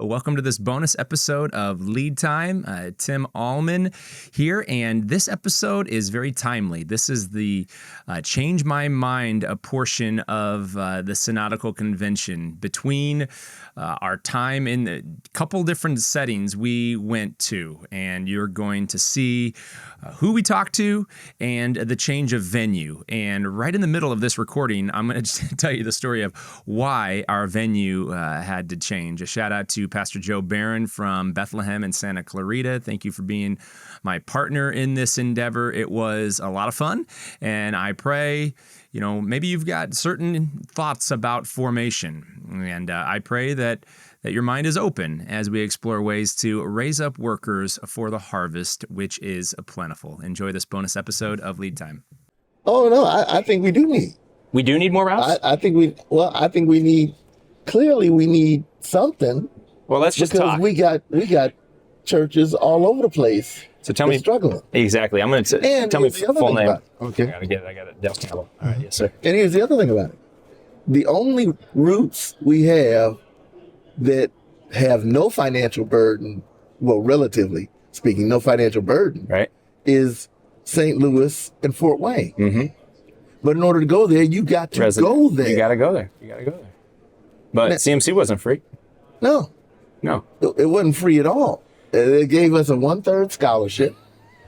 Welcome to this bonus episode of Lead Time. Tim Allman here, and this episode is very timely. This is the Change My Mind portion of the Synodical Convention. Between our time in a couple different settings we went to, and you're going to see who we talked to and the change of venue. And right in the middle of this recording, I'm going to tell you the story of why our venue had to change. A shout out to Pastor Joe Beran from Bethlehem and Santa Clarita. Thank you for being my partner in this endeavor. It was a lot of fun, and I pray, maybe you've got certain thoughts about formation, and I pray that your mind is open as we explore ways to raise up workers for the harvest, which is plentiful. Enjoy this bonus episode of Lead Time. Oh, no, I think we do need. We do need more routes? I think we need, clearly we need something. Well, let's just talk. Because we got churches all over the place. So tell me. Struggling. Exactly. I'm going to tell me full name. Okay. I got it. Del Cabo. All right. Yes, sir. And here's the other thing about it. The only routes we have that have no financial burden, well, relatively speaking, no financial burden, right, is St. Louis and Fort Wayne. Mm-hmm. But in order to go there, you got to go there. You got to go there. But now, CMC wasn't free. No. It wasn't free at all. They gave us a 1/3 scholarship.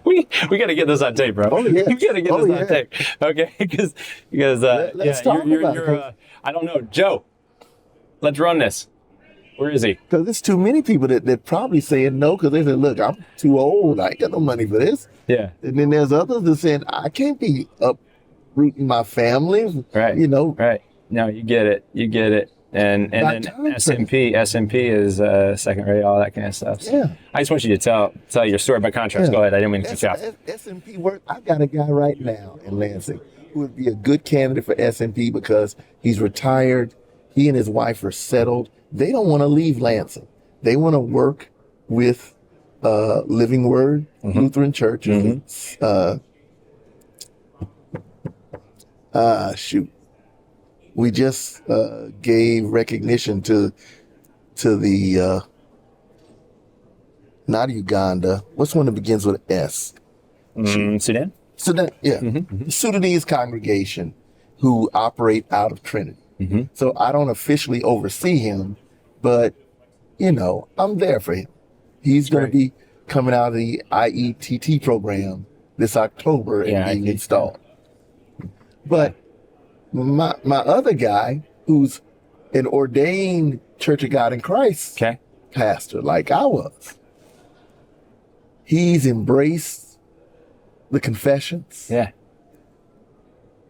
We got to get this on tape, bro. Oh, yeah. We got to get this on tape. Okay, because let's talk about it. I don't know, Joe. Let's run this. Where is he? Because there's too many people that probably saying no because they said, look, I'm too old. I ain't got no money for this. Yeah. And then there's others that saying, I can't be uprooting my family. Right. Right. No, you get it. And then SMP is second rate, all that kind of stuff. So yeah. I just want you to tell your story about contracts. Yeah. Go ahead. I didn't mean to cut you off. SMP work. I got a guy right now in Lansing who would be a good candidate for SMP because he's retired. He and his wife are settled. They don't want to leave Lansing. They want to work with Living Word, mm-hmm. Lutheran Church. Mm-hmm. We just gave recognition to the not Uganda. What's one that begins with S? Sudan. Sudan, yeah. Mm-hmm. Sudanese congregation who operate out of Trinity. Mm-hmm. So I don't officially oversee him, but I'm there for him. He's going to be coming out of the IETT program this October and being installed. But my other guy, who's an ordained Church of God in Christ pastor, like I was, he's embraced the confessions. Yeah.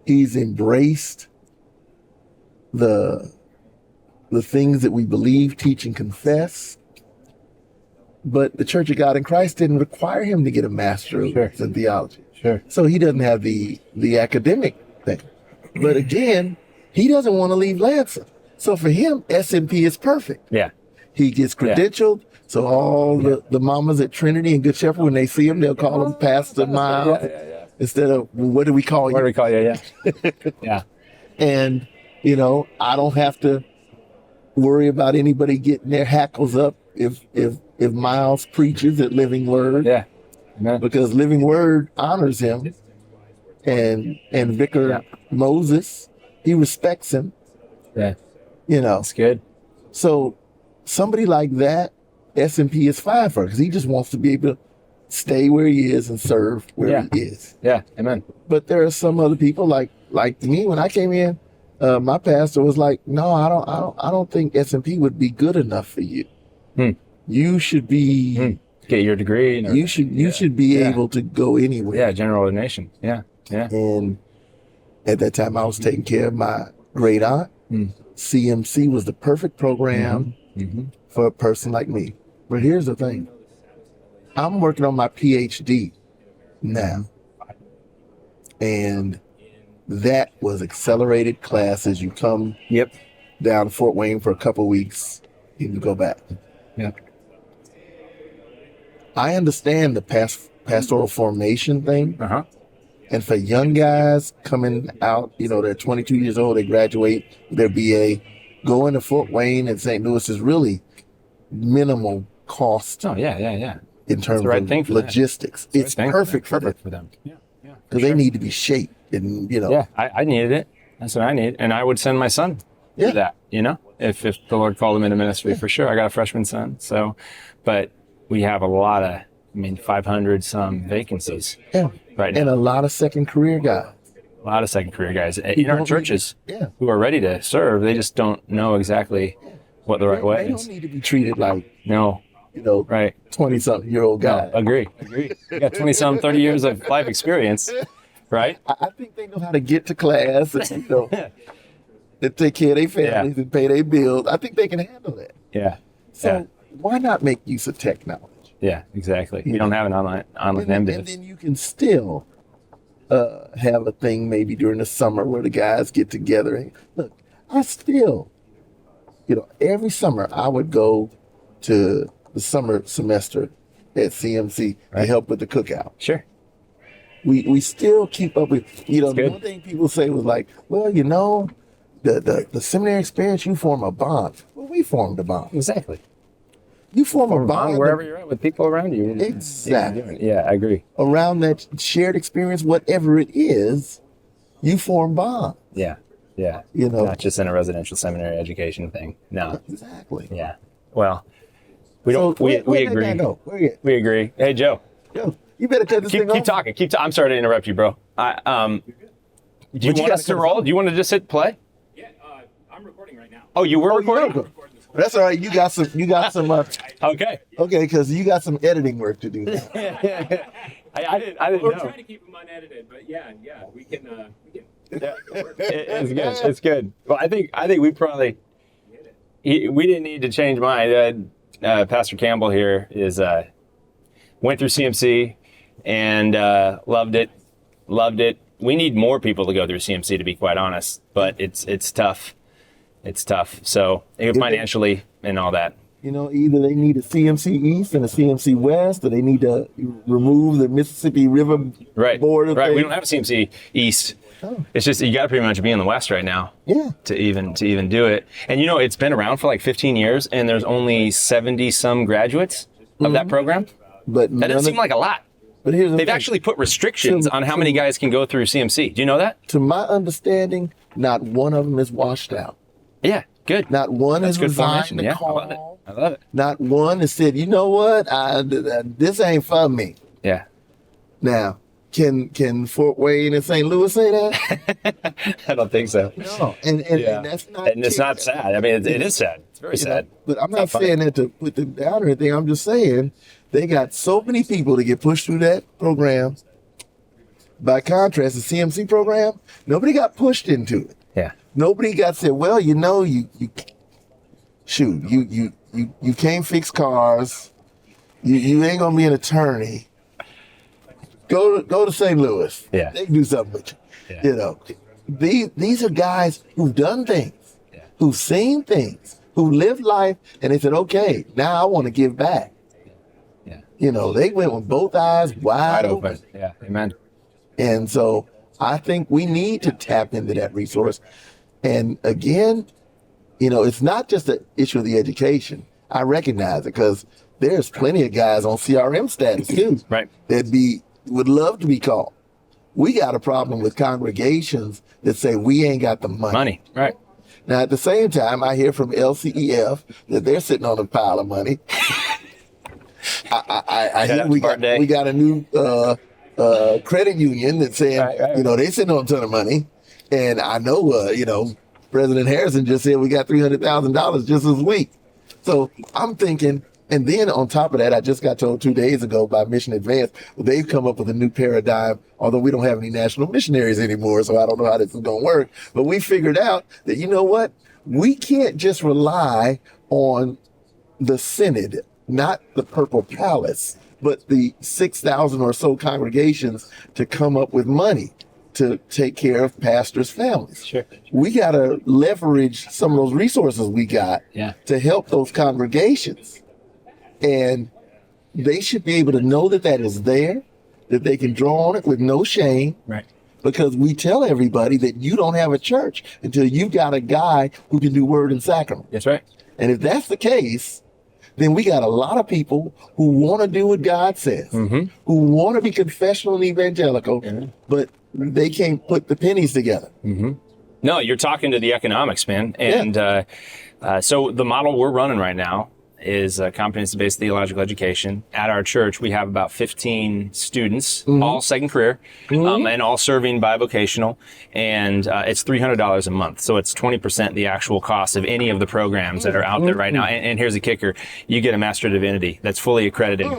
He's embraced the things that we believe, teach, and confess. But the Church of God in Christ didn't require him to get a master's in theology. Sure. So he doesn't have the academic thing. But again, he doesn't want to leave Lansing. So for him, SMP is perfect. Yeah. He gets credentialed. Yeah. So all the mamas at Trinity and Good Shepherd, when they see him, they'll call him Pastor Miles. Yeah. Instead of, what do we call you? What do we call you? Yeah. Yeah. And, I don't have to worry about anybody getting their hackles up if Miles preaches at Living Word. Yeah. Amen. Because Living Word honors him. And Vicar Moses, he respects him. Yeah. That's good. So somebody like that, SMP is fine for, because he just wants to be able to stay where he is and serve where he is. Yeah. Amen. But there are some other people like me. When I came in, my pastor was like, "No, I don't think SMP would be good enough for you. You should be get your degree. You should be able to go anywhere. Yeah, general ordination. Yeah. And at that time, I was taking care of my great aunt. CMC was the perfect program for a person like me. But here's the thing: I'm working on my PhD now, and that was accelerated classes. You come down to Fort Wayne for a couple of weeks, and you go back. Yeah. I understand the pastoral formation thing. Uh-huh. And for young guys coming out, they're 22 years old, they graduate their BA, going to Fort Wayne and St. Louis is really minimal cost. Oh, yeah. In terms the right of thing for logistics. It's perfect for them. Yeah. Because they need to be shaped and, Yeah, I needed it. That's what I need. And I would send my son to that, if the Lord called him into ministry, for sure. I got a freshman son. So, but we have a lot of, 500 some vacancies right now. And a lot of second career guys. A lot of second career guys in our churches who are ready to serve. They just don't know exactly what the right way is. They don't need to be treated like, no, 20-something-year-old guy. No, agree. You got 20-some, 30 years of life experience, right? I think they know how to get to class and, to take care of their families and pay their bills. I think they can handle that. Yeah. So why not make use of technology? Yeah, exactly. You don't have an online MDiv. And then you can still have a thing maybe during the summer where the guys get together. And, look, I still, every summer I would go to the summer semester at CMC to help with the cookout. Sure. We still keep up with, the one thing people say was like, well, the seminary experience, you form a bond. Well, we formed a bond. Exactly. You form a bond wherever you're at with people around you. Exactly. Yeah, I agree. Around that shared experience, whatever it is, you form bonds. Yeah. Not just in a residential seminary education thing. No. Exactly. Yeah. Well, we agree. We agree. Hey, Joe. You better cut this thing off. Keep talking. I'm sorry to interrupt you, bro. Do you want us to roll? Do you want to just hit play? Yeah, I'm recording right now. Oh, you were recording? That's all right. You got some. Okay. Okay, because you got some editing work to do. I didn't We're know. trying to keep them unedited, but we can. It's good. Well, I think we probably we didn't need to change mine. Pastor Campbell here went through CMC and loved it. We need more people to go through CMC, to be quite honest, but it's tough. It's tough. So financially and all that. Either they need a CMC East and a CMC West, or they need to remove the Mississippi River border. Right. We don't have a CMC East. Oh. It's just you got to pretty much be in the West right now. Yeah. To even do it. And it's been around for like 15 years, and there's only 70 some graduates of that program. But that doesn't seem like a lot. But they've actually put restrictions on how many guys can go through CMC. Do you know that? To my understanding, not one of them is washed out. Yeah, good. Not one has resigned the call. I love it. Not one has said, you know what, this ain't for me. Yeah. Now, can Fort Wayne and St. Louis say that? I don't think so. No, and that's not. And it's not sad. I mean, it is sad. It's very sad. But I'm not saying that to put them down or anything. I'm just saying they got so many people to get pushed through that program. By contrast, the CMC program, nobody got pushed into it. Yeah. Nobody got said, well, you can't fix cars. You ain't gonna be an attorney. Go to St. Louis. Yeah. They can do something with you. Yeah. These are guys who've done things, who've seen things, who lived life, and they said, okay, now I want to give back. Yeah. They went with both eyes wide open. Yeah. Amen. And so I think we need to tap into that resource. And again, it's not just an issue of the education. I recognize it because there's plenty of guys on CRM status too. Right. That would love to be called. We got a problem with congregations that say we ain't got the money. Right. Now, at the same time, I hear from LCEF that they're sitting on a pile of money. I hear we got a new credit union that's saying, they sitting on a ton of money. And I know, President Harrison just said we got $300,000 just this week. So I'm thinking, and then on top of that, I just got told 2 days ago by Mission Advance, they've come up with a new paradigm, although we don't have any national missionaries anymore, so I don't know how this is going to work. But we figured out that, you know what? We can't just rely on the synod, not the Purple Palace, but the 6,000 or so congregations to come up with money to take care of pastors' families. Sure. We got to leverage some of those resources we got to help those congregations. And they should be able to know that is there, that they can draw on it with no shame. Right. Because we tell everybody that you don't have a church until you've got a guy who can do word and sacrament. That's right. And if that's the case, then we got a lot of people who want to do what God says, who want to be confessional and evangelical, but they can't put the pennies together. No, you're talking to the economics, man. And so the model we're running right now is competency-based theological education. At our church, we have about 15 students, all second career, and all serving bivocational. And it's $300 a month. So it's 20% the actual cost of any of the programs that are out there right now. And here's the kicker. You get a Master of Divinity that's fully accredited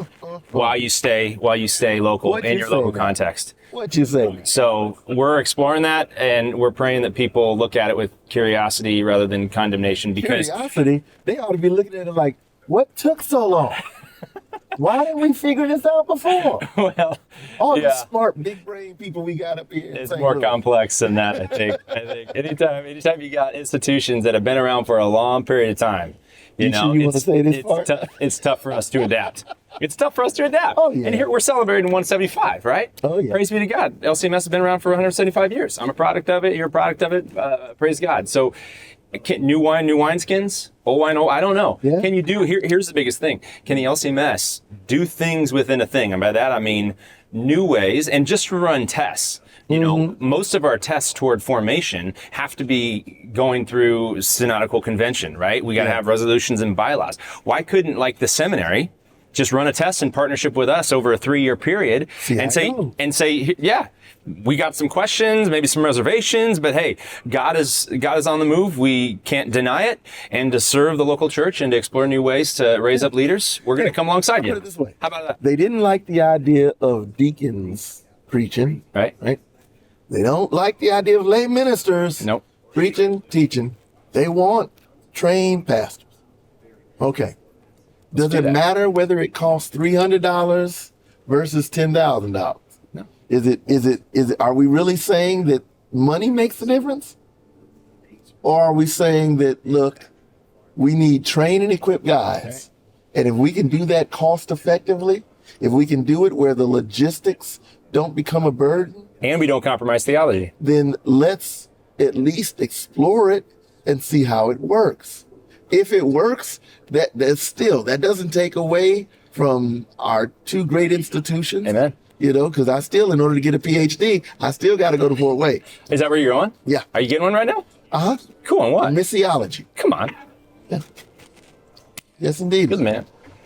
while you stay local in your local context. What you say? So we're exploring that, and we're praying that people look at it with curiosity rather than condemnation. Because curiosity, they ought to be looking at it like, what took so long? Why didn't we figure this out before? Well, all the smart, big brain people we got up here. It's more complex than that, I think. Anytime you got institutions that have been around for a long period of time, you know, want to say this part? It's tough for us to adapt. It's tough for us to adapt. Oh, yeah. And here we're celebrating 175, right? Oh, yeah. Praise be to God. LCMS has been around for 175 years. I'm a product of it. You're a product of it. Praise God. So new wine, new wineskins, old wine, I don't know. Yeah. Can you do, here's the biggest thing. Can the LCMS do things within a thing? And by that, I mean new ways and just run tests. You know, most of our tests toward formation have to be going through synodical convention, right? We got to have resolutions and bylaws. Why couldn't, like, the seminary just run a test in partnership with us over a 3-year period and say, yeah, we got some questions, maybe some reservations, but hey, God is on the move. We can't deny it. And to serve the local church and to explore new ways to raise up leaders, we're going to come alongside you. Put it this way. How about that? They didn't like the idea of deacons preaching. Right? They don't like the idea of lay ministers preaching, teaching. They want trained pastors. Okay. Does it matter whether it costs $300 versus $10,000? No. Is it, are we really saying that money makes a difference? Or are we saying that, look, we need trained and equipped guys. And if we can do that cost effectively, if we can do it where the logistics don't become a burden, and we don't compromise theology, then let's at least explore it and see how it works. If it works, that doesn't take away from our two great institutions. Amen. You know, because in order to get a PhD, I still got to go to Fort Wayne. Is that where you're going? Yeah. Are you getting one right now? Uh-huh. Cool. On what? Missiology. Come on. Yeah. Yes, indeed. Good, man.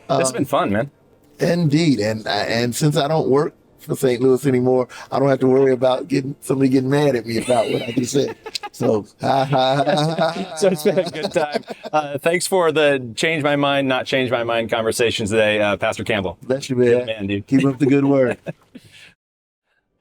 This has been fun, man. Indeed. And since I don't work for St. Louis anymore, I don't have to worry about somebody getting mad at me about what I just said. So, So it's been a good time. Thanks for the change my mind, not change my mind conversations today, Pastor Campbell. Bless you, man. Good man, dude. Keep up the good work.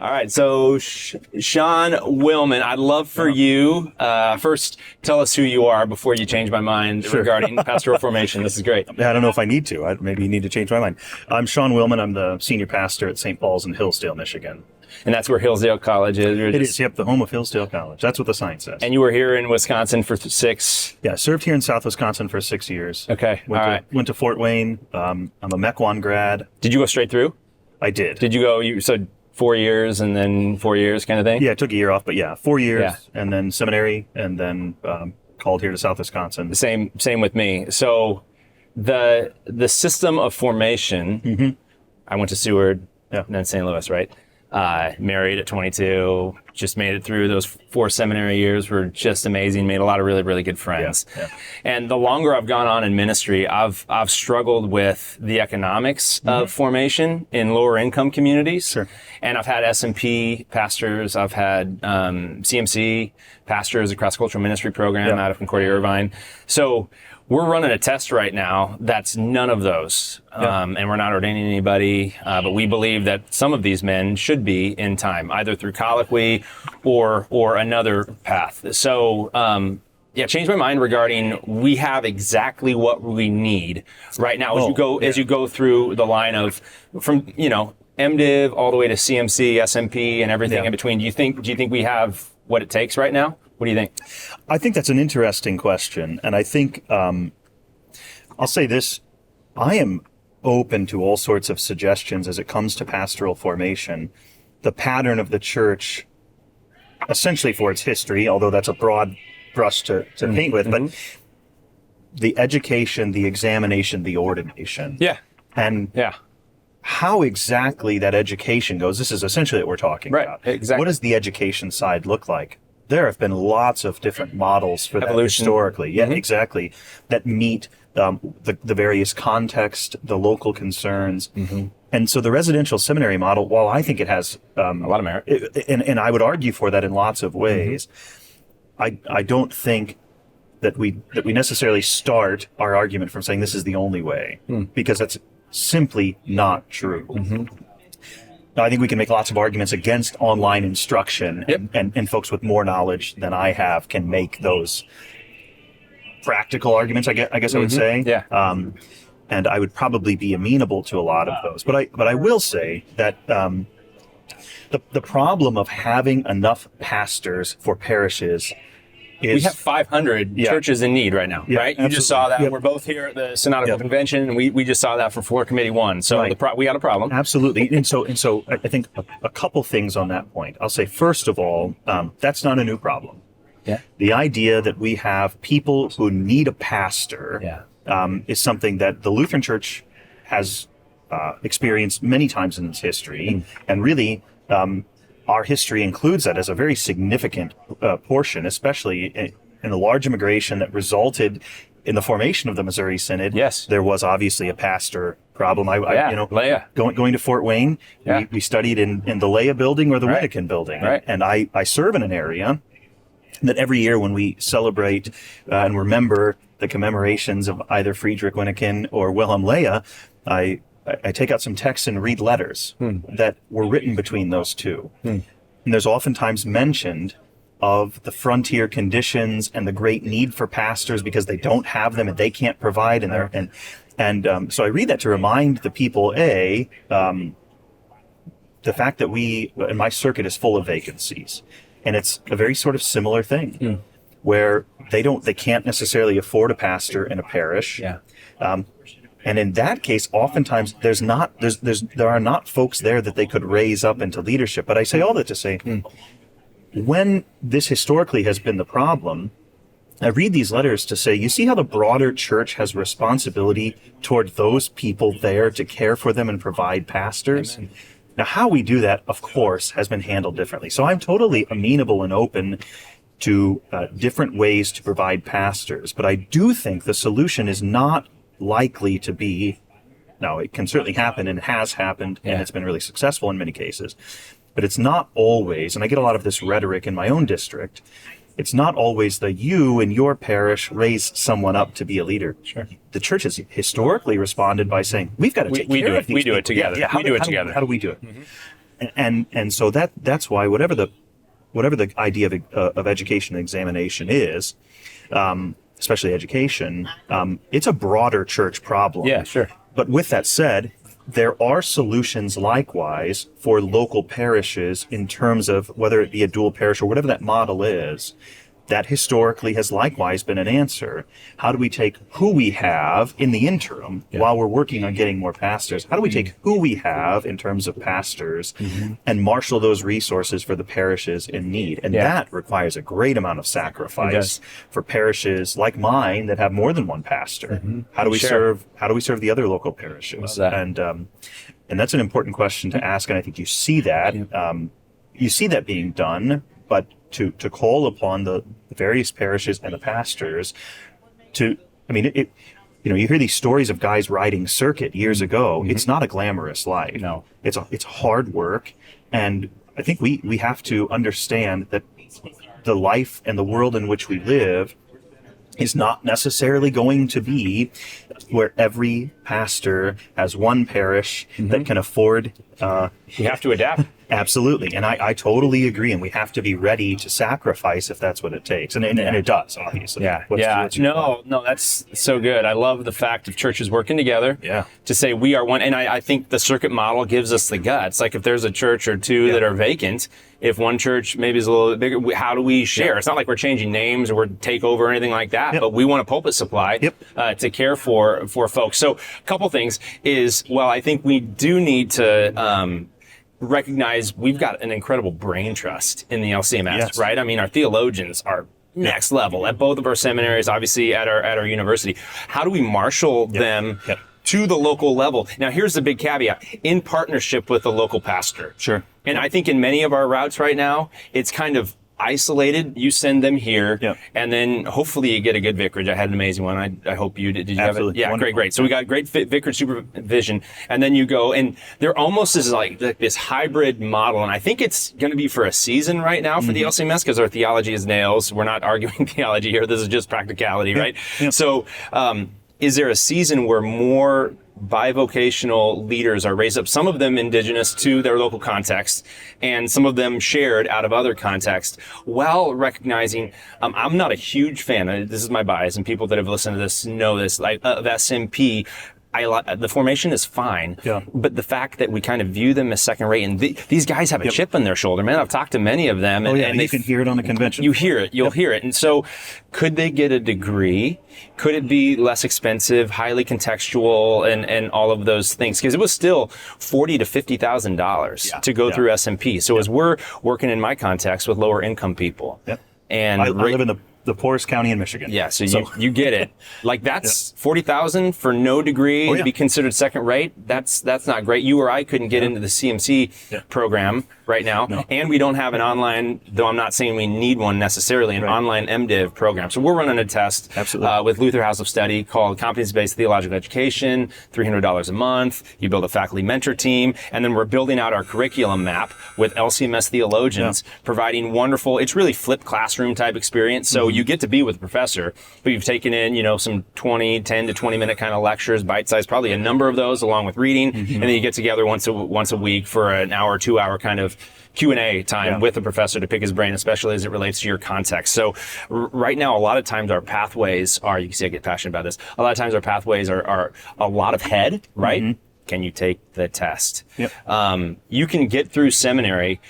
All right, so Sean Willman, I'd love for you, first tell us who you are before you change my mind regarding Pastoral Formation. This is great. I don't know if I need to. Maybe you need to change my mind. I'm Sean Willman. I'm the senior pastor at St. Paul's in Hillsdale, Michigan. And that's where Hillsdale College is? It is, yep, the home of Hillsdale College. That's what the sign says. And you were here in Wisconsin for 6? Yeah, served here in South Wisconsin for 6 years. Okay, Went to Fort Wayne. I'm a Mequon grad. Did you go straight through? I did. Did you go, so 4 years and then 4 years kind of thing? Yeah, I took a year off, but 4 years, and then seminary, and then called here to South Wisconsin. Same with me. So the system of formation, I went to Seward, and then St. Louis, right? Married at 22, just made it through those 4 seminary years, were just amazing, made a lot of really, really good friends. Yeah. And the longer I've gone on in ministry, I've struggled with the economics of formation in lower income communities. Sure. And I've had S&P pastors, I've had CMC pastors, a cross-cultural ministry program out of Concordia Irvine. So we're running a test right now that's none of those. And we're not ordaining anybody, but we believe that some of these men should be in time, either through colloquy or another path. So, change my mind regarding we have exactly what we need right now as you go through the line of from, MDiv all the way to CMC, SMP, and everything in between. Do you think we have what it takes right now? What do you think? I think that's an interesting question. And I think, I'll say this, I am open to all sorts of suggestions as it comes to pastoral formation. The pattern of the church, essentially for its history, although that's a broad brush to paint with, but the education, the examination, the ordination. Yeah. And Yeah. how exactly that education goes, this is essentially what we're talking Right, about. exactly. What does the education side look like? There have been lots of different models for that Evolution. historically. Yeah, exactly. That meet the various context, the local concerns. And so the residential seminary model, while I think it has A lot of merit. and I would argue for that in lots of ways, I don't think that we necessarily start our argument from saying this is the only way, because that's simply not true. Now, I think we can make lots of arguments against online instruction, and folks with more knowledge than I have can make those practical arguments, I guess I would say. Yeah. And I would probably be amenable to a lot of those. But I will say that the problem of having enough pastors for parishes is... We have 500 churches in need right now, Yeah, right? You just saw absolutely. that. Yep. We're both here at the Synodical Yep. Convention, and we just saw that for Floor Committee 1. So Right. we got a problem. Absolutely. And so I think a couple things on that point. I'll say, first of all, that's not a new problem. Yeah. The idea that we have people who need a pastor is something that the Lutheran Church has experienced many times in its history. And really, our history includes that as a very significant portion, especially in the large immigration that resulted in the formation of the Missouri Synod. Yes. There was obviously a pastor problem. Leah. Going to Fort Wayne, Yeah. we studied in the Leah building or the Right. Winnekin building. Right. And I serve in an area that every year when we celebrate and remember the commemorations of either Friedrich Winnekin or Wilhelm Leah, I take out some texts and read letters that were written between those two. And there's oftentimes mentioned of the frontier conditions and the great need for pastors because they don't have them and they can't provide. So I read that to remind the people, the fact that and my circuit is full of vacancies. And it's a very sort of similar thing where they can't necessarily afford a pastor in a parish. Yeah. And in that case, oftentimes there are not folks there that they could raise up into leadership. But I say all that to say, when this historically has been the problem, I read these letters to say, you see how the broader church has responsibility toward those people there to care for them and provide pastors? Amen. Now, how we do that, of course, has been handled differently. So I'm totally amenable and open to different ways to provide pastors. But I do think the solution is not likely to be, now it can certainly happen and has happened, and it's been really successful in many cases, but it's not always, and I get a lot of this rhetoric in my own district, it's not always that you in your parish raise someone up to be a leader. Sure. The church has historically responded by saying, we've got to take care of these We do it people. together. Yeah, We do it together. How do we do it? And so that's why whatever the idea of education and examination is, especially education, it's a broader church problem. Yeah, sure. But with that said, there are solutions likewise for local parishes in terms of whether it be a dual parish or whatever that model is. That historically has likewise been an answer. How do we take who we have in the interim while we're working on getting more pastors? How do we take who we have in terms of pastors and marshal those resources for the parishes in need? And that requires a great amount of sacrifice for parishes like mine that have more than one pastor. How do we serve the other local parishes? And that's an important question to ask. And I think you see that. You see that being done, but to call upon the various parishes and the pastors you hear these stories of guys riding circuit years ago. It's not a glamorous life. No. It's hard work. And I think we have to understand that the life and the world in which we live is not necessarily going to be where every pastor has one parish that can afford. We have to adapt. Absolutely. And I totally agree. And we have to be ready to sacrifice if that's what it takes. And it does, obviously. What's your point? No, that's so good. I love the fact of churches working together to say we are one. And I think the circuit model gives us the guts. Like if there's a church or two that are vacant, if one church maybe is a little bit bigger, how do we share? It's not like we're changing names or we're take over or anything like that, but we want a pulpit supply to care for folks. So a couple things is, I think we do need to recognize we've got an incredible brain trust in the LCMS, right? I mean, our theologians are next level at both of our seminaries, obviously at our university. How do we marshal them to the local level? Now, here's the big caveat: in partnership with the local pastor. Sure. And I think in many of our routes right now, it's kind of isolated. You send them here, and then hopefully you get a good vicarage. I had an amazing one. I hope you did. Did you Absolutely. have it? Yeah, Wonderful. great. So we got great vicarage supervision, and then you go, and there almost is like this hybrid model. And I think it's going to be for a season right now for the LCMS, because our theology is nails. We're not arguing theology here. This is just practicality, right? Yeah. So, is there a season where more bivocational leaders are raised up, some of them indigenous to their local context, and some of them shared out of other contexts, while recognizing, I'm not a huge fan, this is my bias, and people that have listened to this know this, like, of SMP. The formation is fine, but the fact that we kind of view them as second rate, and these guys have a chip on their shoulder, man. I've talked to many of them, and you can hear it on the convention. You hear it, you'll hear it. And so could they get a degree? Could it be less expensive, highly contextual, and all of those things? Because it was still $40,000 to $50,000 to go through SMP. So as we're working in my context with lower income people, and I live in the poorest county in Michigan. Yeah, so you get it. Like, that's $40,000 for no degree to be considered second rate. That's not great. You or I couldn't get into the CMC program right now, and we don't have an online, though I'm not saying we need one necessarily, an online MDiv program. So we're running a test with Luther House of Study called Competency-Based Theological Education, $300 a month. You build a faculty mentor team, and then we're building out our curriculum map with LCMS theologians, providing wonderful, it's really flipped classroom type experience. So you get to be with a professor, but you've taken in, some 10 to 20 minute kind of lectures, bite-sized, probably a number of those along with reading. And then you get together once a week for an hour, 2 hour kind of Q&A time with the professor to pick his brain, especially as it relates to your context. So right now, a lot of times our pathways are, you can see I get passionate about this, a lot of times our pathways are a lot of head, right? Can you take the test? You can get through seminary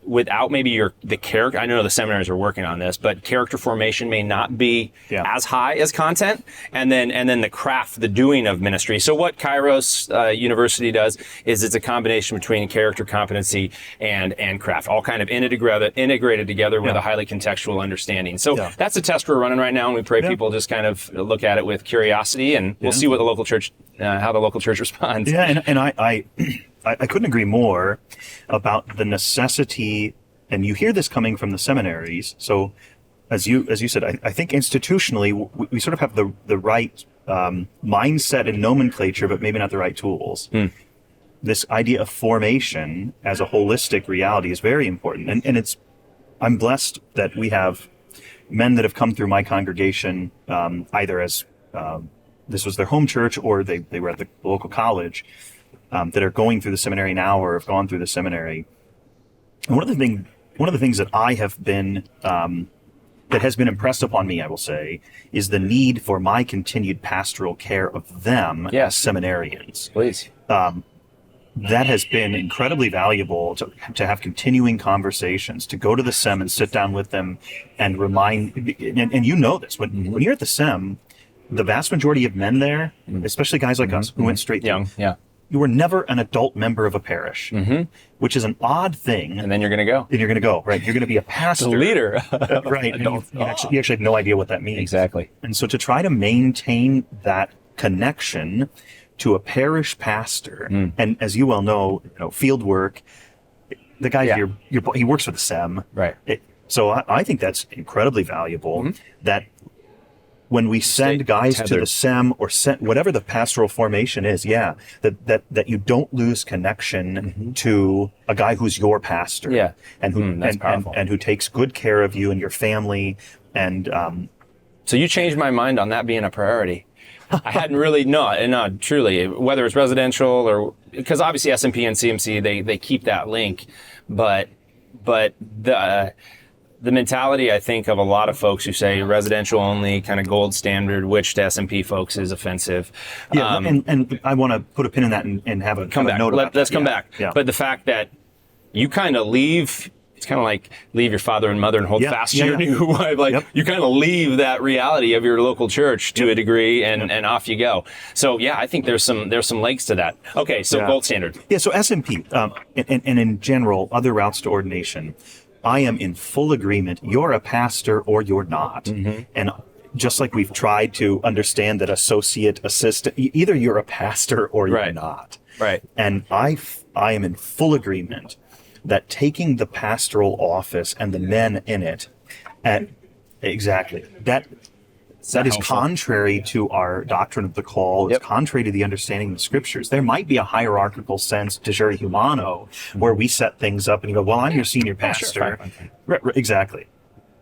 without maybe the character. I know the seminaries are working on this, but character formation may not be as high as content, and then the craft, the doing of ministry. So what Kairos University does is it's a combination between character competency and craft, all kind of integrated together with a highly contextual understanding. So that's a test we're running right now, and we pray people just kind of look at it with curiosity, and we'll see what the local church, how the local church responds. And I couldn't agree more about the necessity, and you hear this coming from the seminaries. So, as you said, I think institutionally we sort of have the right mindset and nomenclature, but maybe not the right tools. This idea of formation as a holistic reality is very important, and I'm blessed that we have men that have come through my congregation, either as this was their home church or they were at the local college. That are going through the seminary now or have gone through the seminary. And one of the things that I have been, that has been impressed upon me, I will say, is the need for my continued pastoral care of them as seminarians. Please. That has been incredibly valuable to have continuing conversations, to go to the SEM and sit down with them and remind, and you know this, when you're at the SEM, the vast majority of men there, especially guys like us who went straight through, you were never an adult member of a parish, which is an odd thing. And then you're going to go. And you're going to go, right? You're going to be a pastor. The leader. Right. And you actually have no idea what that means. Exactly. And so to try to maintain that connection to a parish pastor, and as you well know, field work, the guy here, he works for the SEM. Right. So I think that's incredibly valuable, that when we send guys to the SEM or whatever the pastoral formation is, that you don't lose connection to a guy who's your pastor, and who takes good care of you and your family, and so you changed my mind on that being a priority. I hadn't really truly, whether it's residential or, because obviously SMP and CMC they keep that link, but the mentality, I think, of a lot of folks who say residential only, kind of gold standard, which to SMP folks is offensive. And I want to put a pin in that and have a come back. note about Let's that. come back. But the fact that you kind of leave, it's kind of like leave your father and mother and hold fast to your new wife. Like you kind of leave that reality of your local church to a degree, and off you go. So I think there's some legs to that. Okay, so gold standard. So SMP and in general, other routes to ordination. I am in full agreement. You're a pastor or you're not. And just like we've tried to understand that associate, assistant, either you're a pastor or you're not. Right. And I am in full agreement that taking the pastoral office and the men in it, and exactly that is contrary to our doctrine of the call. It's contrary to the understanding of the scriptures. There might be a hierarchical sense to jure humano where we set things up and you go, well, I'm your senior pastor. Fine. Right, exactly.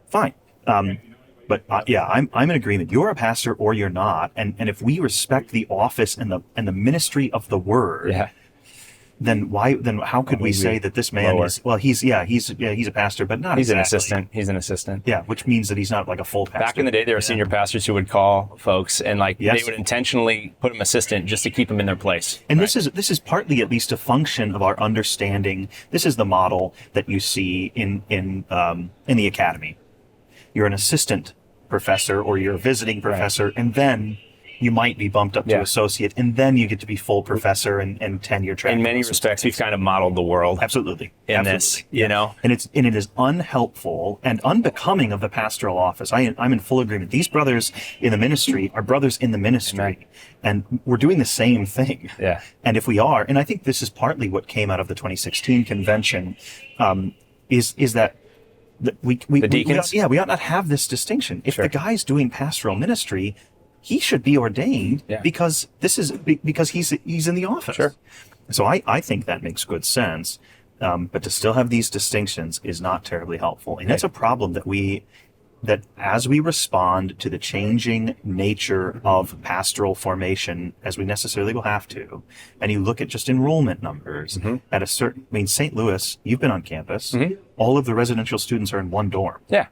Fine. But I'm in agreement. You're a pastor or you're not. And if we respect the office and the ministry of the word, then how could we say that this man is, well, he's a pastor, but not He's exactly. He's an assistant. Yeah, which means that he's not like a full pastor. Back in the day, there were senior pastors who would call folks and they would intentionally put them assistant just to keep them in their place. And this is partly at least a function of our understanding. This is the model that you see in the academy. You're an assistant professor or you're a visiting professor, and then you might be bumped up to associate, and then you get to be full professor and tenure track. In many respects, we've kind of modeled the world. Absolutely. This, you know? And it is unhelpful and unbecoming of the pastoral office. I'm in full agreement. These brothers in the ministry are brothers in the ministry. Amen. And we're doing the same thing. Yeah. And if we are, and I think this is partly what came out of the 2016 convention, is that we deacons? we ought not have this distinction. If the guy's doing pastoral ministry, he should be ordained because he's in the office. Sure. So I think that makes good sense. But to still have these distinctions is not terribly helpful. And that's a problem that as we respond to the changing nature of pastoral formation, as we necessarily will have to, and you look at just enrollment numbers at St. Louis, you've been on campus, all of the residential students are in one dorm. Yeah.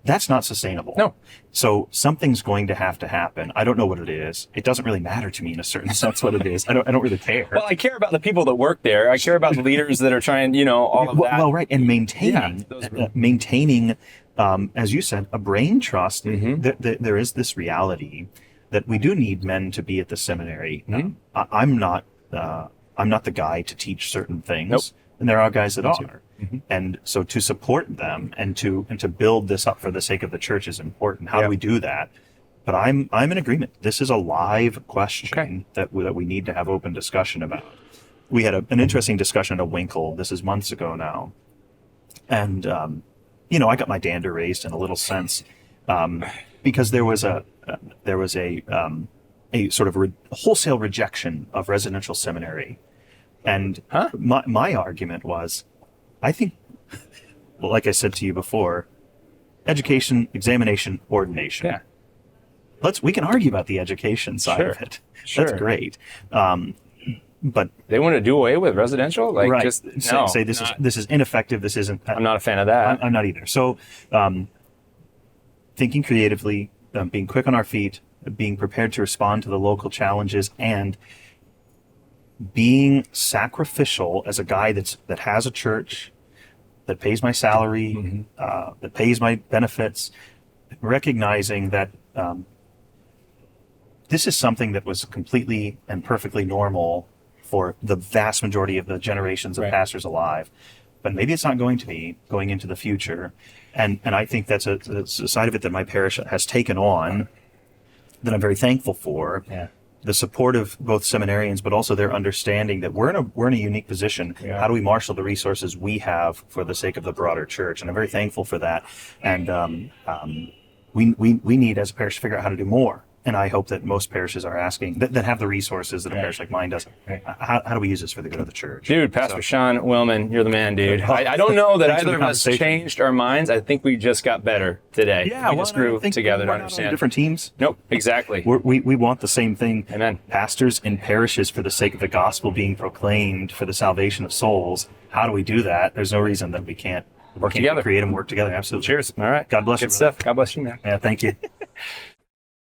That's not sustainable. No. So something's going to have to happen. I don't know what it is. It doesn't really matter to me in a certain sense what it is. I don't really care. Well, I care about the people that work there. I care about the leaders that are trying, all of that. Well, right. And maintaining, as you said, a brain trust. There is this reality that we do need men to be at the seminary. I'm not the guy to teach certain things. Nope. And there are guys that are. And so to support them and to build this up for the sake of the church is important. How do we do that? But I'm in agreement. This is a live question that we need to have open discussion about. We had an interesting discussion at a Winkle. This is months ago now. And, I got my dander raised in a little sense because there was a sort of wholesale rejection of residential seminary. And my argument was, I think, like I said to you before, education, examination, ordination. Yeah. We can argue about the education side of it. Sure. That's great. But they want to do away with residential? Say this is ineffective. This isn't. I'm not a fan of that. I'm not either. So, thinking creatively, being quick on our feet, being prepared to respond to the local challenges, and being sacrificial as a guy that has a church, that pays my salary, that pays my benefits, recognizing that this is something that was completely and perfectly normal for the vast majority of the generations of pastors alive. But maybe it's not going to be going into the future. And I think that's a side of it that my parish has taken on that I'm very thankful for. Yeah. The support of both seminarians, but also their understanding that we're in a unique position. Yeah. How do we marshal the resources we have for the sake of the broader church? And I'm very thankful for that. And we need as a parish to figure out how to do more. And I hope that most parishes are asking that have the resources that a parish like mine doesn't. How do we use this for the good of the church? Dude, Pastor Sean Wellman, you're the man, dude. I don't know that either of us changed our minds. I think we just got better today. Yeah, we just grew together to understand. Different teams. Nope, exactly. We want the same thing. Amen. Pastors in parishes for the sake of the gospel being proclaimed for the salvation of souls. How do we do that? There's no reason that we can't work together. Create and work together. Absolutely. Cheers. All right. God bless you. Good stuff. God bless you, man. Yeah, thank you.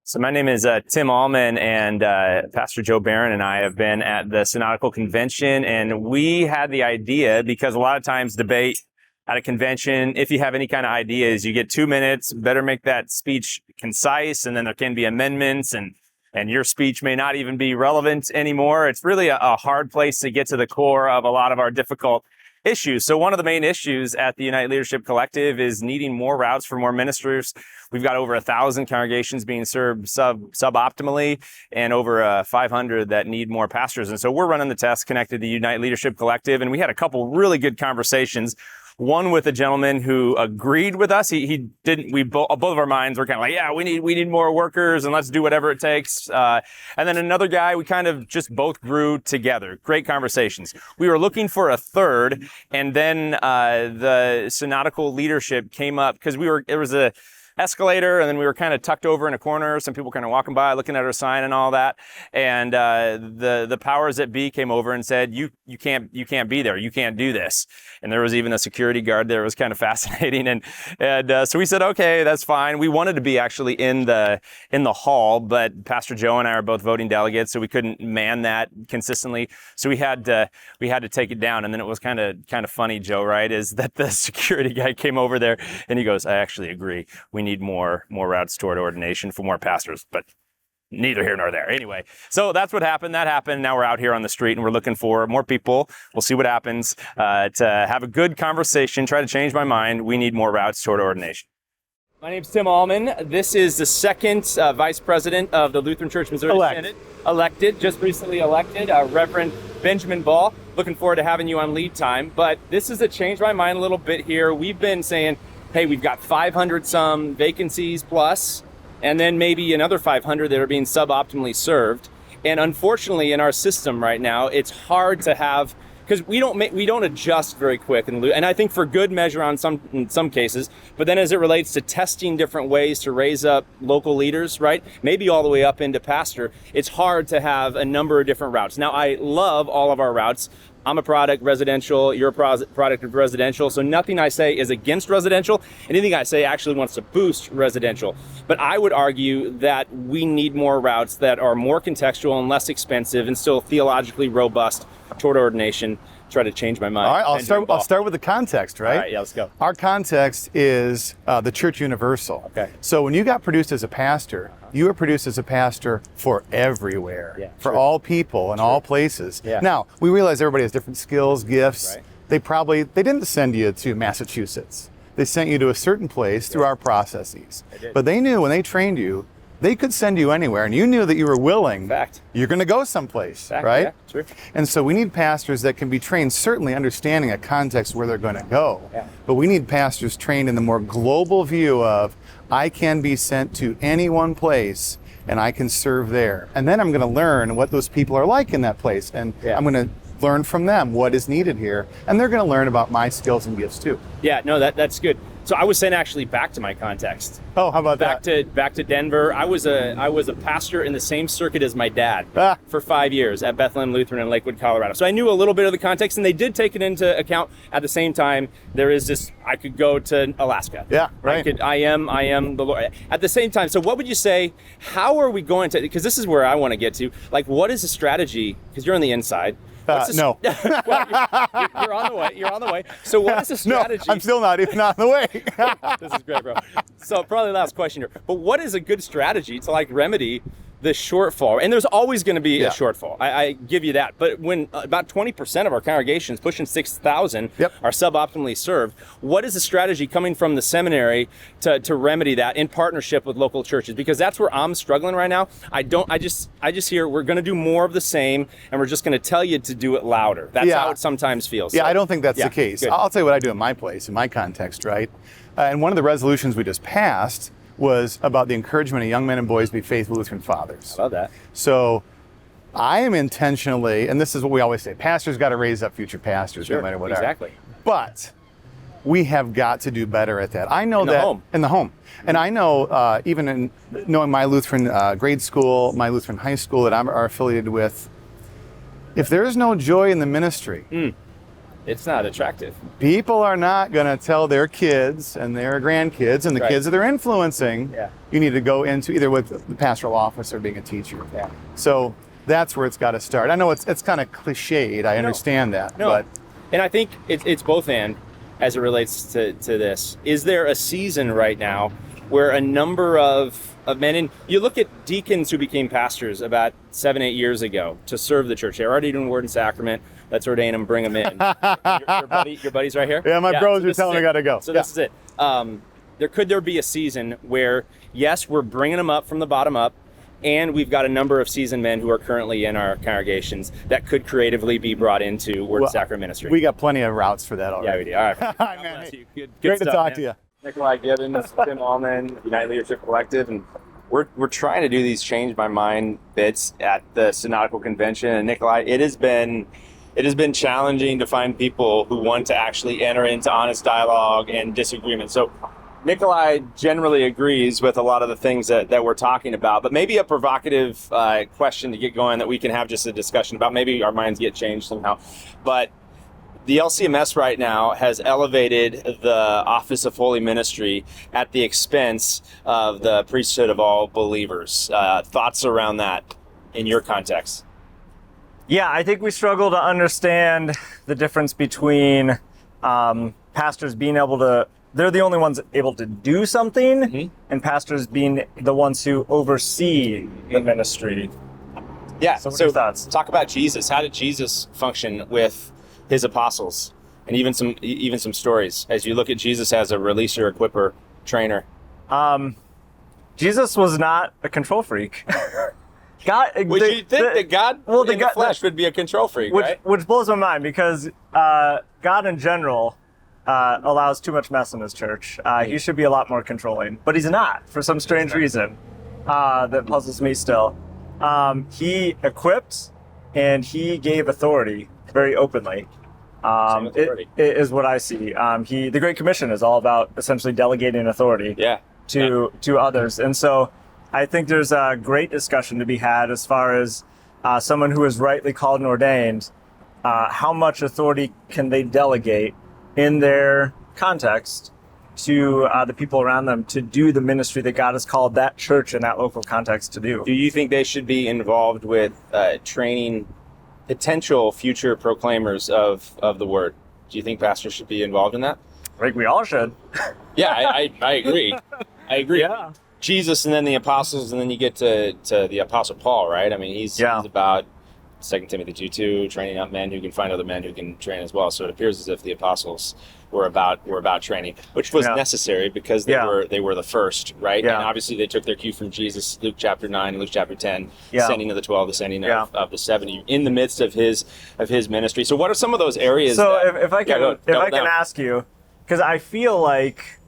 So my name is Tim Allman, and Pastor Joe Beran and I have been at the Synodical Convention, and we had the idea, because a lot of times debate at a convention, if you have any kind of ideas, you get 2 minutes, better make that speech concise, and then there can be amendments, and your speech may not even be relevant anymore. It's really a hard place to get to the core of a lot of our difficult issues. So one of the main issues at the Unite Leadership Collective is needing more routes for more ministers. We've got over 1,000 congregations being served suboptimally, and over 500 that need more pastors. And so we're running the test connected to the Unite Leadership Collective, and we had a couple really good conversations. One with a gentleman who agreed with us. He didn't. Both of our minds were kind of like, yeah, we need more workers, and let's do whatever it takes. And then another guy, we kind of just both grew together. Great conversations. We were looking for a third, and then the synodical leadership came up because there was a escalator, and then we were kind of tucked over in a corner. Some people kind of walking by, looking at our sign and all that. And the powers that be came over and said, "You can't be there. You can't do this." And there was even a security guard there. It was kind of fascinating. And so we said, "Okay, that's fine." We wanted to be actually in the hall, but Pastor Joe and I are both voting delegates, so we couldn't man that consistently. So we had to take it down. And then it was kind of funny, Joe, right? Is that the security guy came over there and he goes, "I actually agree. We need more routes toward ordination for more pastors," but neither here nor there. Anyway, so that's what happened. That happened. Now we're out here on the street and we're looking for more people. We'll see what happens to have a good conversation, try to change my mind. We need more routes toward ordination. My name's Tim Allman. This is the second vice president of the Lutheran Church Missouri Synod. Just recently elected, Rev Benjamin Ball. Looking forward to having you on lead time. But this is to change my mind a little bit here. We've been saying, hey, we've got 500 some vacancies plus, and then maybe another 500 that are being suboptimally served. And unfortunately, in our system right now, it's hard to have, because we don't adjust very quick, and I think for good measure in some cases. But then as it relates to testing different ways to raise up local leaders, right? Maybe all the way up into pastor, it's hard to have a number of different routes. Now, I love all of our routes. I'm a product residential, you're a product of residential, so nothing I say is against residential. Anything I say actually wants to boost residential. But I would argue that we need more routes that are more contextual and less expensive and still theologically robust toward ordination. Try to change my mind. All right, I'll start with the context, right? All right, yeah, let's go. Our context is the Church Universal. Okay. So when you got produced as a pastor, you were produced as a pastor for everywhere, for all people and all places. Yeah. Now, we realize everybody has different skills, gifts. Right. They didn't send you to Massachusetts. They sent you to a certain place through our processes. But they knew when they trained you, they could send you anywhere, and you knew that you were willing. Fact. You're going to go someplace, right? Yeah, true. And so we need pastors that can be trained, certainly understanding a context where they're going to go. Yeah. But we need pastors trained in the more global view of, I can be sent to any one place and I can serve there. And then I'm going to learn what those people are like in that place. And I'm going to learn from them what is needed here. And they're going to learn about my skills and gifts too. Yeah, no, that's good. So I was saying actually back to my context. Oh, how about back to Denver. I was a pastor in the same circuit as my dad for 5 years at Bethlehem Lutheran in Lakewood, Colorado. So I knew a little bit of the context, and they did take it into account. At the same time, there is this. I could go to Alaska. Yeah, right. I am the Lord. At the same time, so what would you say? How are we going to? Because this is where I want to get to. Like, what is the strategy? Because you're on the inside. No. Well, you're on the way. You're on the way. So what is the strategy? No, I'm still not even on the way. This is great, bro. So probably last question here. But what is a good strategy to like remedy the shortfall? And there's always going to be a shortfall. I give you that. But when about 20% of our congregations, pushing 6,000, are suboptimally served, what is the strategy coming from the seminary to remedy that in partnership with local churches? Because that's where I'm struggling right now. I just hear we're going to do more of the same, and we're just going to tell you to do it louder. That's how it sometimes feels. Yeah, so, I don't think that's the case. Good. I'll tell you what I do in my place, in my context, right? And one of the resolutions we just passed was about the encouragement of young men and boys to be faithful Lutheran fathers. I love that. So I am intentionally, and this is what we always say, pastors got to raise up future pastors, no matter what. Exactly. But we have got to do better at that. I know in the home. And I know, even in knowing my Lutheran grade school, my Lutheran high school that I'm affiliated with, if there's no joy in the ministry, it's not attractive. People are not going to tell their kids and their grandkids and the kids that they're influencing, you need to go into either with the pastoral office or being a teacher. Yeah. So that's where it's got to start. I know it's kind of cliched. I understand that. But and I think it's both and as it relates to this. Is there a season right now where a number of men, and you look at deacons who became pastors about 7-8 years ago to serve the church. They're already doing word and sacrament. Let's ordain them, bring them in. Your buddy's right here? Yeah, my bros are telling me I gotta go. So this is it. Could there be a season where, yes, we're bringing them up from the bottom up, and we've got a number of seasoned men who are currently in our congregations that could creatively be brought into word and sacrament ministry? We got plenty of routes for that already. Yeah, we do. All right. All right, man. Hey, good Great stuff, to talk man. to you. Nikolai Gibbons, Tim Allman, United Leadership Collective, and we're trying to do these change my mind bits at the Synodical Convention. And Nikolai, it has been challenging to find people who want to actually enter into honest dialogue and disagreement. So Nikolai generally agrees with a lot of the things that we're talking about, but maybe a provocative question to get going that we can have just a discussion about. Maybe our minds get changed somehow. But the LCMS right now has elevated the office of holy ministry at the expense of the priesthood of all believers. Thoughts around that in your context? Yeah, I think we struggle to understand the difference between pastors being able to, they're the only ones able to do something, and pastors being the ones who oversee the ministry. Yeah, So what are your thoughts? Talk about Jesus. How did Jesus function with his apostles? And even some stories as you look at Jesus as a releaser, equipper, trainer. Jesus was not a control freak. God, Would you think that God in the flesh would be a control freak, right? Which blows my mind because God in general allows too much mess in his church. He should be a lot more controlling, but he's not for some strange reason that puzzles me still. He equipped and he gave authority very openly. It is what I see. The Great Commission is all about essentially delegating authority to others. And so I think there's a great discussion to be had as far as someone who is rightly called and ordained, how much authority can they delegate in their context to the people around them to do the ministry that God has called that church in that local context to do. Do you think they should be involved with training potential future proclaimers of the word? Do you think pastors should be involved in that? I think we all should. Yeah, I agree. I agree. Yeah. Jesus and then the apostles, and then you get to the Apostle Paul, right? I mean, he's about 2 Timothy 2:2, training up men who can find other men who can train as well. So it appears as if the apostles were about training, which was necessary because they were the first, right? Yeah. And obviously they took their cue from Jesus, Luke chapter 9 and Luke chapter 10, Yeah. sending of the 12, the sending of the 70 in the midst of his ministry. So what are some of those areas? So if I can ask you, because I feel like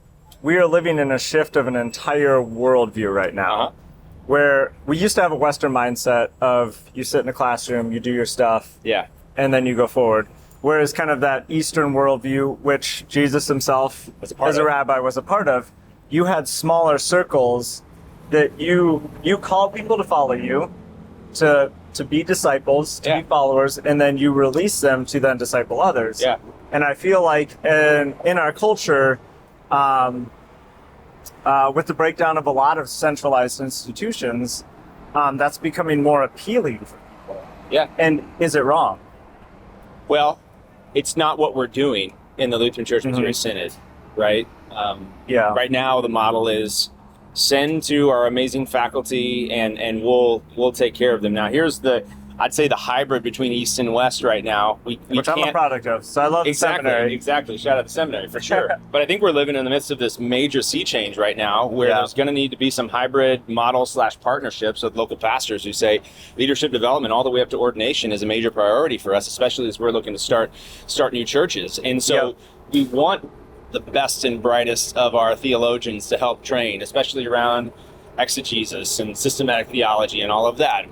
we are living in a shift of an entire worldview right now, where we used to have a Western mindset of you sit in a classroom, you do your stuff, and then you go forward. Whereas kind of that Eastern worldview, which Jesus himself, as a rabbi, was a part of, you had smaller circles that you call people to follow you, to be disciples, to be followers, and then you release them to then disciple others. Yeah. And I feel like in our culture, with the breakdown of a lot of centralized institutions, that's becoming more appealing for people. Yeah. And is it wrong? Well, it's not what we're doing in the Lutheran Church Missouri Synod, right? Right now, the model is send to our amazing faculty, and we'll take care of them. Now, here's I'd say the hybrid between East and West right now. Which I'm a product of, so I love the seminary. Exactly, shout out the seminary for sure. But I think we're living in the midst of this major sea change right now where there's going to need to be some hybrid model / partnerships with local pastors who say leadership development all the way up to ordination is a major priority for us, especially as we're looking to start new churches. And so we want the best and brightest of our theologians to help train, especially around exegesis and systematic theology and all of that.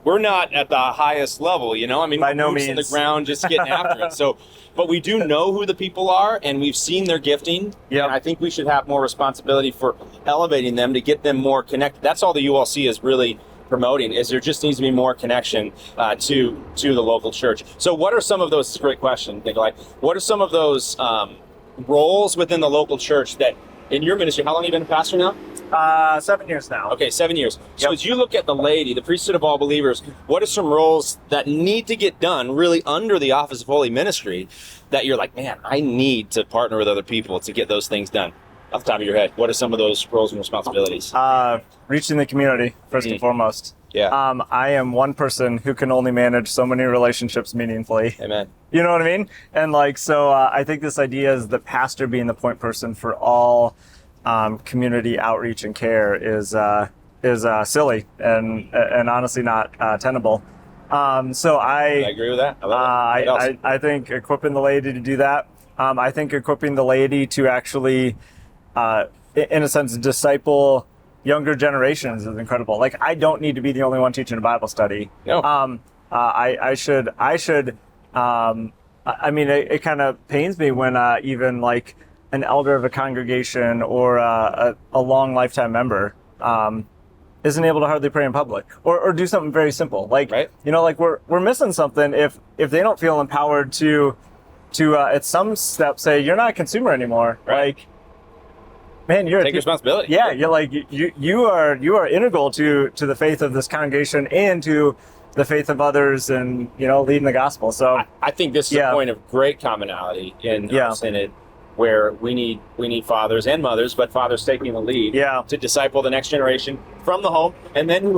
We're not at the highest level, I mean, by no boots means in the ground just getting after it. So, but we do know who the people are, and we've seen their gifting. And I think we should have more responsibility for elevating them to get them more connected. That's all the ULC is really promoting, is there just needs to be more connection to the local church. So what are some of those, it's a great question, Nikolai, what are some of those roles within the local church that in your ministry, how long have you been a pastor now? 7 years now. Okay, 7 years. So as you look at the laity, the priesthood of all believers, what are some roles that need to get done really under the office of holy ministry that you're like, man, I need to partner with other people to get those things done? off the top of your head? What are some of those roles and responsibilities? Reaching the community, first and foremost. Yeah. I am one person who can only manage so many relationships meaningfully. Amen. You know what I mean? And like, so I think this idea is the pastor being the point person for all community outreach and care is silly and honestly not tenable. So I agree with that. I love it. What else? I think equipping the laity to do that. I think equipping the laity to actually, in a sense, disciple younger generations is incredible. Like, I don't need to be the only one teaching a Bible study. No. I should. I mean, it kind of pains me when even like an elder of a congregation or a long lifetime member isn't able to hardly pray in public or do something very simple. Like, right. You know, like we're missing something if they don't feel empowered to at some step say, you're not a consumer anymore. Right. Like, man, you're Take responsibility. Yeah, you're like you are integral to the faith of this congregation and to the faith of others, and leading the gospel. So I think this is a point of great commonality in our synod, where we need fathers and mothers, but fathers taking the lead to disciple the next generation from the home, and then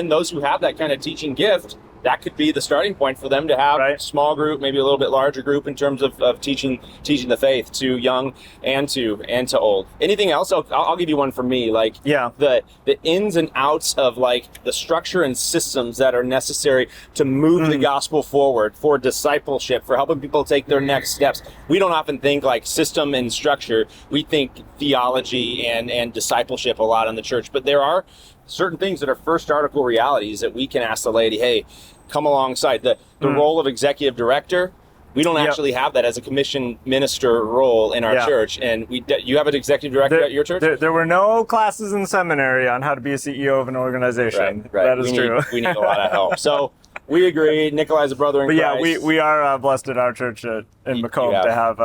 those who have that kind of teaching gift, that could be the starting point for them to have a small group, maybe a little bit larger group in terms of teaching the faith to young and to old. Anything else? I'll give you one for me. Like the ins and outs of like the structure and systems that are necessary to move the gospel forward, for discipleship, for helping people take their next steps. We don't often think like system and structure. We think theology and discipleship a lot in the church, but there are certain things that are first article realities that we can ask the laity, hey, come alongside. The role of executive director, we don't actually have that as a commission minister role in our church. And you have an executive director at your church? There were no classes in seminary on how to be a CEO of an organization. Right. That is true. We need a lot of help. So we agree. Nikolai's a brother in Christ. But we are blessed at our church in Macomb to have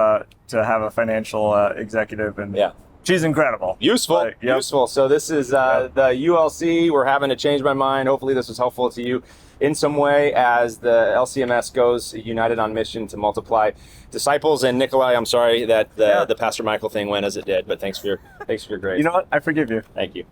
a financial executive, and she's incredible. Useful. Useful. So this is the ULC. We're having to change my mind. Hopefully this was helpful to you in some way as the LCMS goes united on mission to multiply disciples. And Nikolai, I'm sorry that the Pastor Michael thing went as it did, but thanks for your grace. You know what? I forgive you. Thank you.